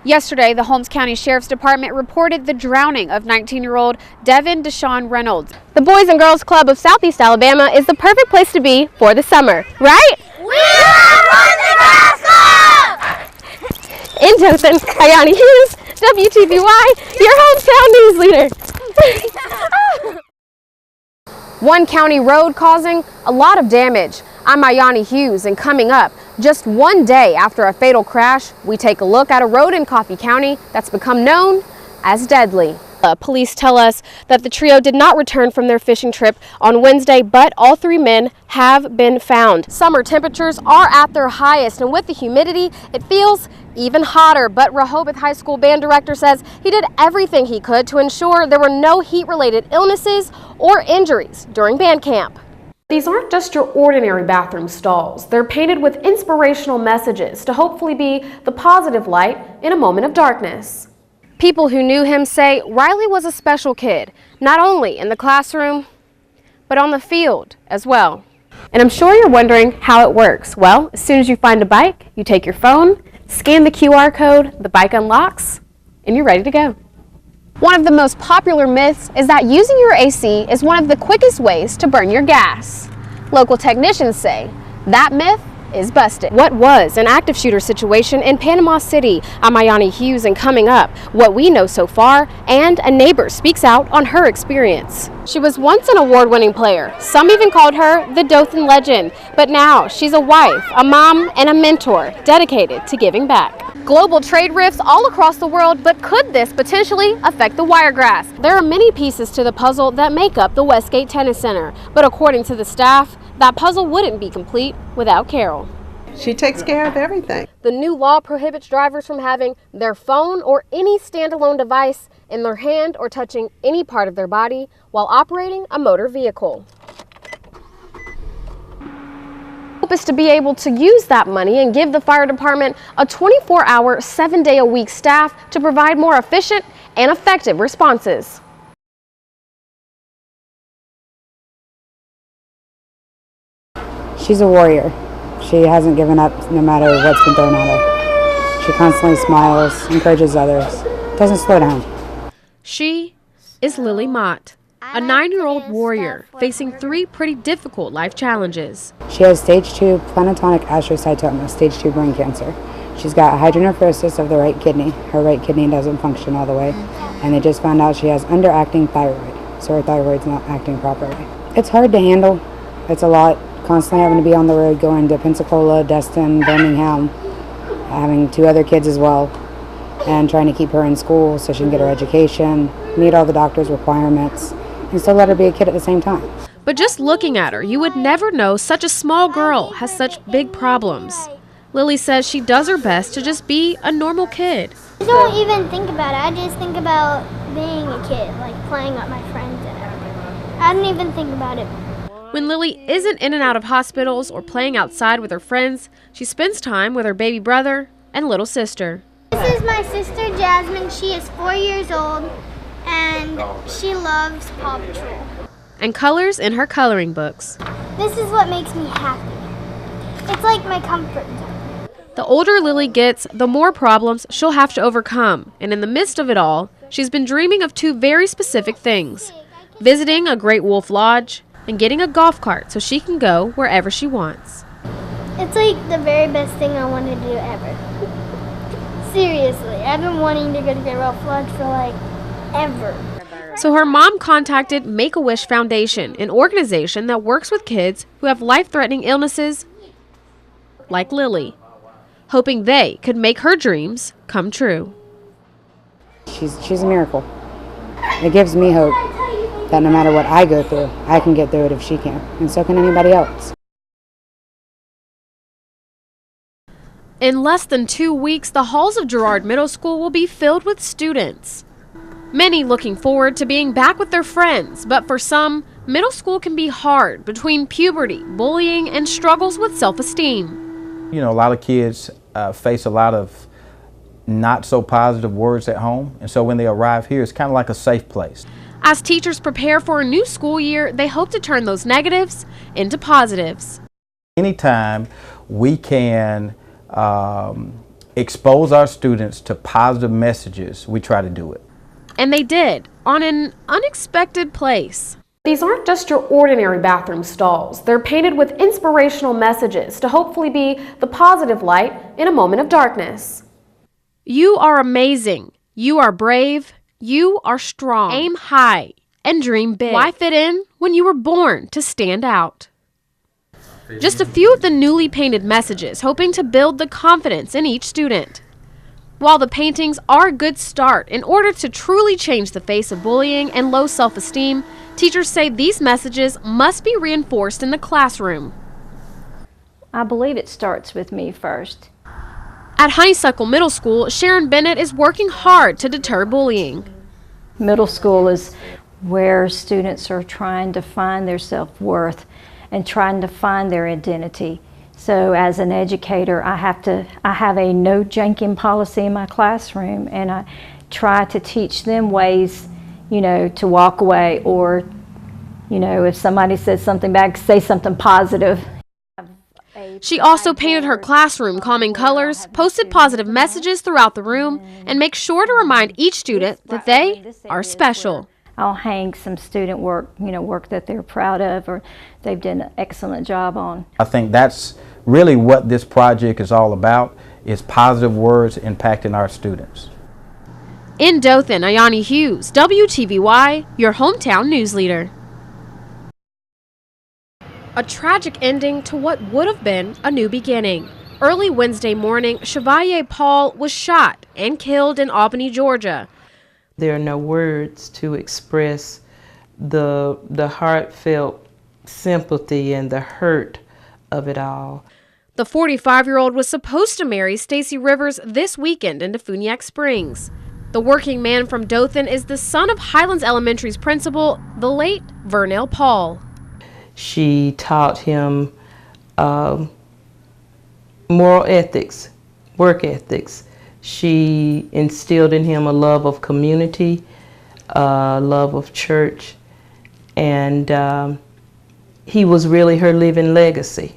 Yesterday, the Holmes County Sheriff's Department reported the drowning of 19-year-old Devin Deshawn Reynolds. The Boys and Girls Club of Southeast Alabama is the perfect place to be for the summer, right? We are Boys and Girls Club! In Dothan, Iyani Hughes, WTVY, your hometown news leader. One county road causing a lot of damage. I'm Iyani Hughes, and coming up, just one day after a fatal crash, we take a look at a road in Coffee County that's become known as deadly. Police tell us that the trio did not return from their fishing trip on Wednesday, but all three men have been found. Summer temperatures are at their highest, and with the humidity, it feels even hotter. But Rehoboth High School band director says he did everything he could to ensure there were no heat-related illnesses or injuries during band camp. These aren't just your ordinary bathroom stalls. They're painted with inspirational messages to hopefully be the positive light in a moment of darkness. People who knew him say Riley was a special kid, not only in the classroom, but on the field as well. And I'm sure you're wondering how it works. Well, as soon as you find a bike, you take your phone, scan the QR code, the bike unlocks, and you're ready to go. One of the most popular myths is that using your AC is one of the quickest ways to burn your gas. Local technicians say that myth is busted. What was an active shooter situation in Panama City? I'm Iyani Hughes, and coming up, what we know so far, and a neighbor speaks out on her experience. She was once an award-winning player. Some even called her the Dothan legend, but now she's a wife, a mom, and a mentor dedicated to giving back. Global trade rifts all across the world, but could this potentially affect the Wiregrass? There are many pieces to the puzzle that make up the Westgate Tennis Center, but according to the staff, that puzzle wouldn't be complete without Carol. She takes care of everything. The new law prohibits drivers from having their phone or any standalone device in their hand or touching any part of their body while operating a motor vehicle. Hope is to be able to use that money and give the fire department a 24-hour, 7-day-a-week staff to provide more efficient and effective responses. She's a warrior. She hasn't given up no matter what's been thrown at her. She constantly smiles, encourages others, doesn't slow down. She is Lily Mott, a 9-year-old warrior facing 3 pretty difficult life challenges. She has stage 2 planktonic astrocytoma, stage 2 brain cancer. She's got hydronephrosis of the right kidney. Her right kidney doesn't function all the way, and they just found out she has underacting thyroid, so her thyroid's not acting properly. It's hard to handle. It's a lot. Constantly having to be on the road, going to Pensacola, Destin, Birmingham, having 2 other kids as well, and trying to keep her in school so she can get her education, meet all the doctor's requirements, and still let her be a kid at the same time. But just looking at her, you would never know such a small girl has such big problems. Lily says she does her best to just be a normal kid. I don't even think about it. I just think about being a kid, like playing with my friends and everything. I don't even think about it. When Lily isn't in and out of hospitals or playing outside with her friends, she spends time with her baby brother and little sister. This is my sister Jasmine. She is 4 years old and she loves Paw Patrol. And colors in her coloring books. This is what makes me happy. It's like my comfort zone. The older Lily gets, the more problems she'll have to overcome. And in the midst of it all, she's been dreaming of 2 very specific things: visiting a Great Wolf Lodge and getting a golf cart so she can go wherever she wants. It's like the very best thing I want to do ever. Seriously, I've been wanting to go to Great Wolf Lodge for like ever. So her mom contacted Make-A-Wish Foundation, an organization that works with kids who have life-threatening illnesses like Lily, hoping they could make her dreams come true. She's a miracle. It gives me hope that no matter what I go through, I can get through it if she can, and so can anybody else. In less than 2 weeks, the halls of Girard Middle School will be filled with students. Many looking forward to being back with their friends, but for some, middle school can be hard between puberty, bullying, and struggles with self-esteem. You know, a lot of kids face a lot of not so positive words at home, and so when they arrive here, it's kind of like a safe place. As teachers prepare for a new school year, they hope to turn those negatives into positives. Anytime we can expose our students to positive messages, we try to do it. And they did, on an unexpected place. These aren't just your ordinary bathroom stalls. They're painted with inspirational messages to hopefully be the positive light in a moment of darkness. You are amazing. You are brave. You are strong. Aim high and dream big. Why fit in when you were born to stand out? Just a few of the newly painted messages, hoping to build the confidence in each student. While the paintings are a good start, in order to truly change the face of bullying and low self-esteem, teachers say these messages must be reinforced in the classroom. I believe it starts with me first. At Honeysuckle Middle School, Sharon Bennett is working hard to deter bullying. Middle school is where students are trying to find their self-worth and trying to find their identity. So as an educator, I have a no janking policy in my classroom, and I try to teach them ways, to walk away, or, if somebody says something bad, say something positive. She also painted her classroom calming colors, posted positive messages throughout the room, and makes sure to remind each student that they are special. I'll hang some student work, work that they're proud of or they've done an excellent job on. I think that's really what this project is all about, is positive words impacting our students. In Dothan, Iyani Hughes, WTVY, your hometown news leader. A tragic ending to what would have been a new beginning. Early Wednesday morning, Chevalier Paul was shot and killed in Albany, Georgia. There are no words to express the heartfelt sympathy and the hurt of it all. The 45-year-old was supposed to marry Stacy Rivers this weekend in Defuniak Springs. The working man from Dothan is the son of Highlands Elementary's principal, the late Vernell Paul. She taught him moral ethics, work ethics. She instilled in him a love of community, a love of church, and he was really her living legacy.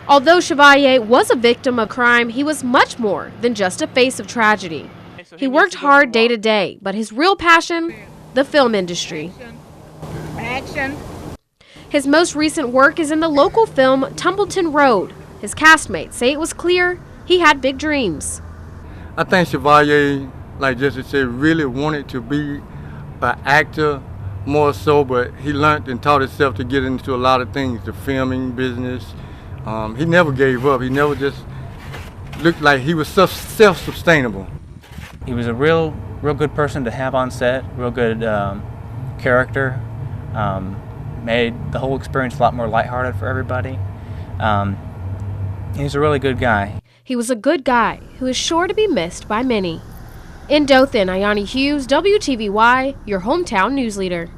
Although Chevalier was a victim of crime, he was much more than just a face of tragedy. He worked hard day to day, but his real passion, the film industry. Action. His most recent work is in the local film Tumbleton Road. His castmates say it was clear he had big dreams. I think Chevalier, like Jesse said, really wanted to be an actor more so, but he learned and taught himself to get into a lot of things, the filming business. He never gave up. He never just looked like he was self-sustainable. He was a real good person to have on set, real good character. Made the whole experience a lot more lighthearted for everybody. He's a really good guy. He was a good guy who is sure to be missed by many. In Dothan, Iyani Hughes, WTVY, your hometown news leader.